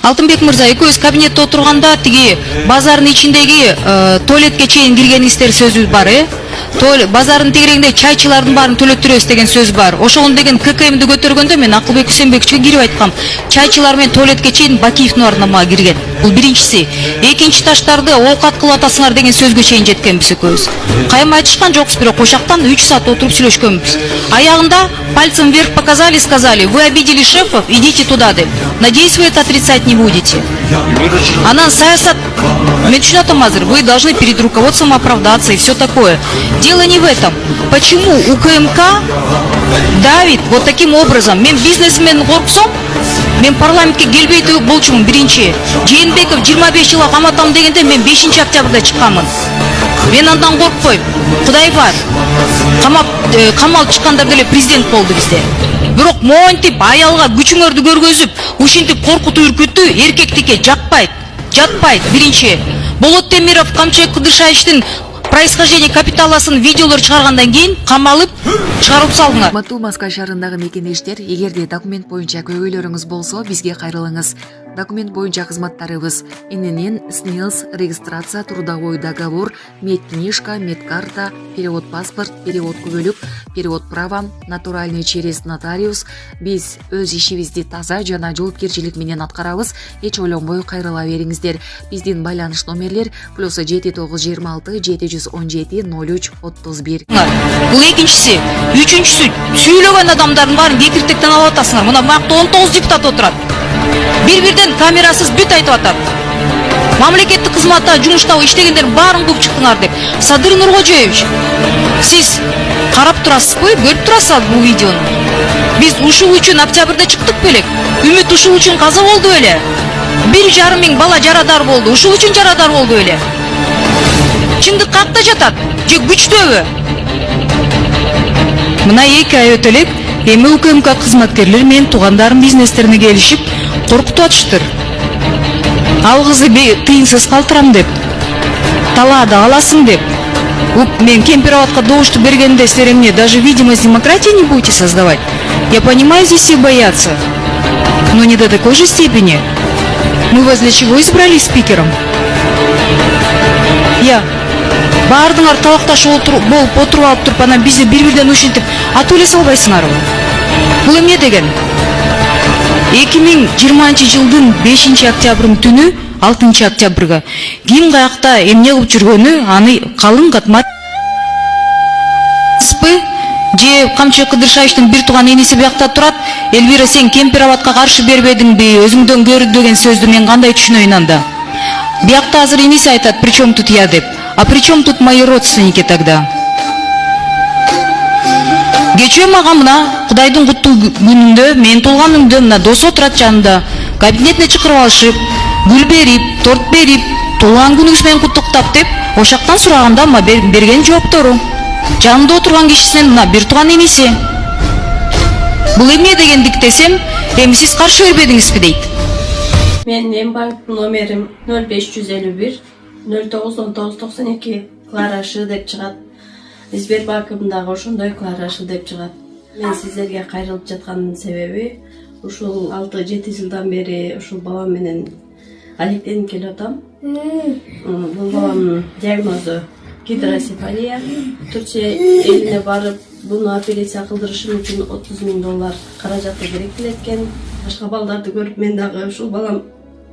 Алтынбек мырза, экөөбүз кабинетте отурганда тиги базардын ичиндеги туалетке чейин киргениңиздер сөзү бар, базардын тегерегинде чайчылардын баарын төлөттүрөбүз деген сөз бар. Ошону деген ККМди көтөргөндө мен Акылбек Үсенбековичке кирип айткам. Чайчылар менен туалетке чейин Бакиевдин ордуна мага кирген. Бул биринчиси. Экинчи таштарды оокат кылып атасыңар деген сөзгө чейин жеткенбиз экөөбүз. Кайым айтышкан жокпуз, бирок ошактан 3 саат отуруп сүйлөшкөнбүз. Аягында пальцем вверх показали, сказали: "Вы обидели шефов, идите туда", деп. Надеюсь, вы это отрицать не будете. Анан саясат, мен түшүнүп атам азыр, вы должны перед руководством оправдаться и все такое. Дело не в этом. Почему УКМК давит вот таким образом? Мен бизнесмен корксом, мен парламентке келбей болчумун биринчи. Жээнбеков 25 жылга каматам дегенде мен 5 октябрда чыкканмын. Мен андан коркпойм. Кудай бар. Камалып чыккандар деле президент болду бизде. Бирок монтип аялга күчүңөрдү көргөзүп, ушинтип коркутуп үркүтүү эркектикке жатпайт. Биринчи, Болот Темиров, Камчек Кыдыршаевичтин происхождение капиталасын видеолор чыгаргандан кийин камалып чыгарып салдыңар. Матуу Маскал шаарындагы мекендештер, эгерде документ боюнча көйгөйлөрүңүз болсо, бизге кайрылыңыз. Документ боюнча кызматтарыбыз: ИНН, СНИЛС, регистрация, трудовой договор, медкнижка, медкарта, перевод паспорт, перевод күбөлүк, перевод права, натуральный через нотариус. Биз өз ишибизди таза жана жоопкерчилик менен аткарабыз. Эч ойлонбой кайрыла бериңиздер. Биздин байланыш номерлер +7926 717 03 31. Бул экинчиси. Үчүнчүсү, сүйлөгөн адамдардын баарын кекиртектен алып атасыңар. Мына макта 19 депутат отурат. Бир-бирден камерасыз бүт айтып атат. Мамлекеттик кызматта жумушта иштегендер баарын кууп чыктыңар деп. Садыр Нуркожоевич, сиз карап турасызбы, көрүп турасыз бул видеону? Биз ушул үчүн октябрда чыктык белек. Үмүт ушул үчүн каза болду беле. 1,5 миң бала жарадар болду. Ушул үчүн жарадар болду беле. Чындык какта жатат? Же күчтөбү? Мына 2 ай өтө элек эми УКМК кызматкерлери менин туугандарым бизнестерине келишип коркутуп атыштыр. Ал кызды тыйынсыз калтырам деп, талаада аласың деп. Мен Кемпироватка добушту бергенде силер мне даже видимость демократии не будете создавать. Я понимаю, здесь все боятся, но не до такой же степени. Мы вас для чего избрали спикером? Я баардыңар талакташып болуп отуруп алып туруп анан бизди бири-бирден ушинтип атып эле салбайсыңарбы? Бул эмне деген? 2020 жылдын 5 октябрынын түнү 6 октябрга ким каякта эмне кылып жүргөнү аны калың катмат же Камчек Кыдыршаевичтин бир тууган эниси биякта турат. Элвира, сен Кемпироватка каршы бербедиңби, өзүңдөн көр деген сөздү мен кандай түшүнөйүн анда? Биякта азыр эниси айтат: "При чем тут я?" деп. А при чем тут мои родственники тогда? Кечээ мага мына Кудайдын куттуу күнүндө, менин туулган күнүмдө мына дос отурат жанында, кабинетине чакырып алышып, гүл берип, торт берип, туулган күнүңүз менен куттуктап деп, ошактан сураганда мага берген жооптору. Жанында отурган кишисинен мына бир тууган эниси. Бул эмне дегендик десем, эми сиз каршы бербедиңизби дейт. Менин банк номерим 0551 091992 Кларашы деп чыгат. Сбербанкымдагы ошондой Кларашы деп чыгат. Мен сиздерге кайрылып жаткандын себеби, ушул 6-7 жылдан бери ушул балам менен алектенип келип атам. Бул баламдын диагнозу гидросефалия. Түркия элине барып, буну операция кылдырышым үчүн $30 000 каражаты керектелет экен. Башка балдарды көрүп мен дагы ушул балам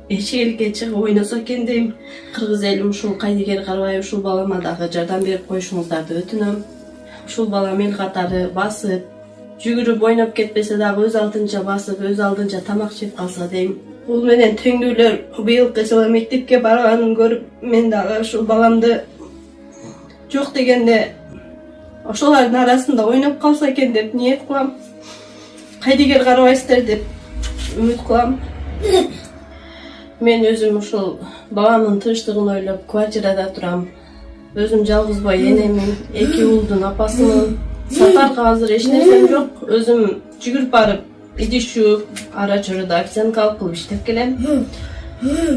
эшикке чыгып ойносо экен дейм. Кыргыз элим ушул Кайдыгер Карабаев ушул балама дагы жардам берип коюшуңуздарды өтүнөм. Ушул балам эл катары басып, жүгүрүп ойноп кетпесе дагы өз алдынча басып, өз алдынча тамак жеп калса дейм. Бул менен теңдүүлөр быйылкы жылы мектепке барганын көрүп, мен дагы ушул баламды жок дегенде ошолордун арасында ойноп калса экен деп ниет кылам. Кайдыгер карабайсыздар деп үмүт кылам. Мен өзүм ушул баламдын тынчтыгын ойлоп квартирада турам. Өзүм жалгыз бой энемин, 2 уулдун апасымын. Сапарга азыр эч нерсем жок. Өзүм жүгүрүп барып, идиш жууп, ара чоруда официанткалык кылып иштеп келем.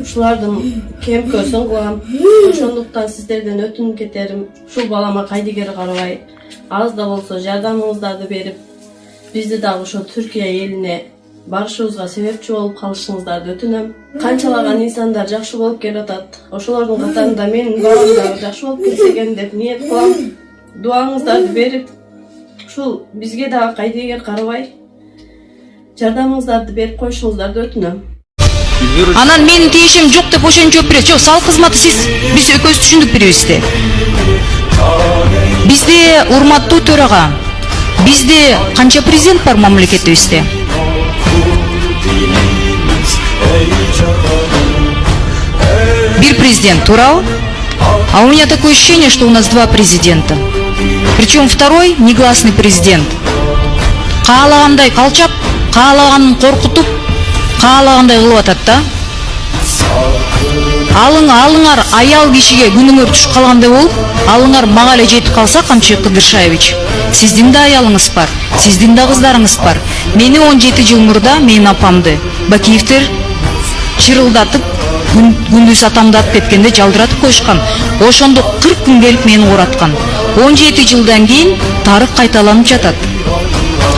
Ушулардын кемкөсүн кылам. Ошондуктан сиздерден өтүнүп кетерим, ушул балама Кайдыгер Карабай аз да болсо жардамыңыздарды берип, бизди дагы ошо Түркия элине барышыбызга себепчи болуп калышыңыздарды өтүнөм. Канчалаган инсандар жакшы болуп келатат. Ошолордун катарында менин балам дагы жакшы болуп кетсе экен деп ниет кылам. Дуаңыздарды берип, ушул бизге дагы кайдыгер карабай жардамыңыздарды берип коюшуңуздарды өтүнөм. Анан менин тиешим жок деп ошентип жооп берет. Жок, салык кызматы сиз биз экөөбүз түшүндүк бирибизди. Бизде урматтуу төрага, бизде канча президент бар мамлекетибизде? Бир президент, туурабы? А у меня такое ощущение, что у нас два президента. Причем второй негласный президент. Каалагандай калчап, каалаганын коркутуп, каалагандай кылып атат да. Алыңар аял кишиге күнүңөр түшүп калгандай болуп, алыңар мага эле жетип калса, Камчыбек Кыдыршаевич, сиздин да аялыңыз бар, сиздин да кыздарыңыз бар. Мени 17 жыл мурда менин апамды Бакиевтер чырылдатып, күндүз атамды атып кеткенде жалдыратып коюшкан. Ошондо 40 күн келип мени ураткан. 17 жылдан кийин тарых кайталанып жатат.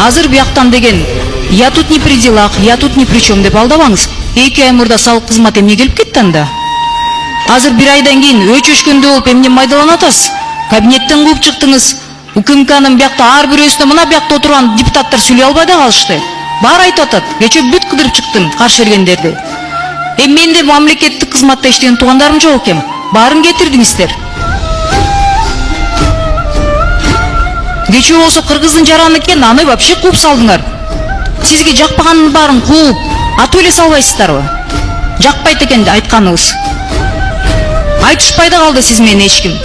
Азыр бияктан деген я тут не при делах, я тут ни при чем деп алдабаңыз. 2 ай мурда салык кызматы эмне келип кетти анда? Азыр 1 айдан кийин өчөшкөндө болуп эмне майдаланып атасыз? Кабинеттен кууп чыктыңыз. УКМКнын биякта ар бирөөсүнө мына биякта отурган депутаттар сүйлөй албай да калышты. Баары айтып атат. Кечээ бүт кыдырып чыктым каршы келгендерди. Менде мамлекеттик кызматта иштеген туугандарым жок экен. Баарын кетирдиңиздер. Кечээ болсо кыргыздын жараны экен, аны вообще кууп салдыңар. Сизге жакпаганын баарын кууп, атып эле салбайсыздарбы? Жакпайт экен айтканыбыз. Айтышпай да калды сиз менен эч ким.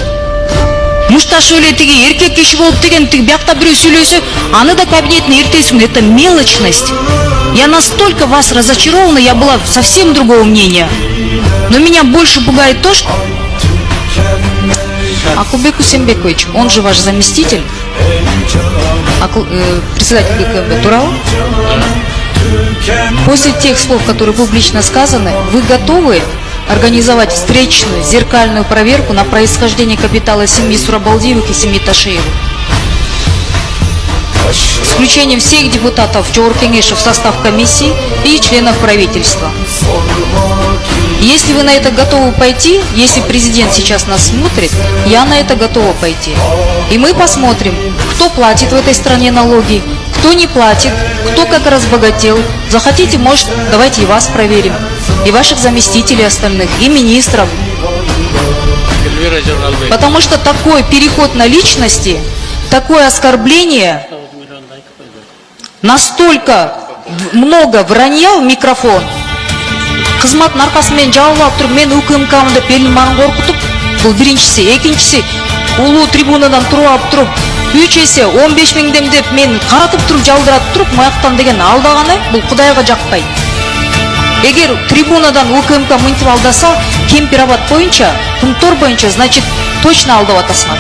Мушташы эле тиги эркек киши болуп деген тиги биякта бирөө сүйлөсө, аны да кабинетине эртесиң. Это мелочность. Я настолько вас разочарована, я была совсем другого мнения. Но меня больше пугает то, что... Акылбек Усенбекович, он же ваш заместитель, председатель ГКМБ, туурабы? После тех слов, которые публично сказаны, вы готовы организовать встречную зеркальную проверку на происхождение капитала семьи Сурабалдиевых и семьи Ташеевых? С включением всех депутатов Чооркеңеша в состав комиссии и членов правительства. Если вы на это готовы пойти, если президент сейчас нас смотрит, я на это готова пойти. И мы посмотрим, кто платит в этой стране налоги, кто не платит, кто как разбогател. Захотите, может, давайте и вас проверим, и ваших заместителей остальных, и министров. Потому что такой переход на личности, такое оскорбление, настолько много вранья в микрофон. Кызматтын аркасы менен жабылып алып туруп, мен УКМКмын деп элин марын коркутуп, бул биринчиси. Экинчиси, улуу трибунадан туруп алып туруп, 3 эсе 15 000 деп мен каратып туруп, жалдыратып туруп, маяктан деген алдаганы, бул Кудайга жакпайт. Эгер трибунадан УКМК мынтип алдаса, Кемпир абад боюнча, Кумтор боюнча, значит, точно алдап атасыңар.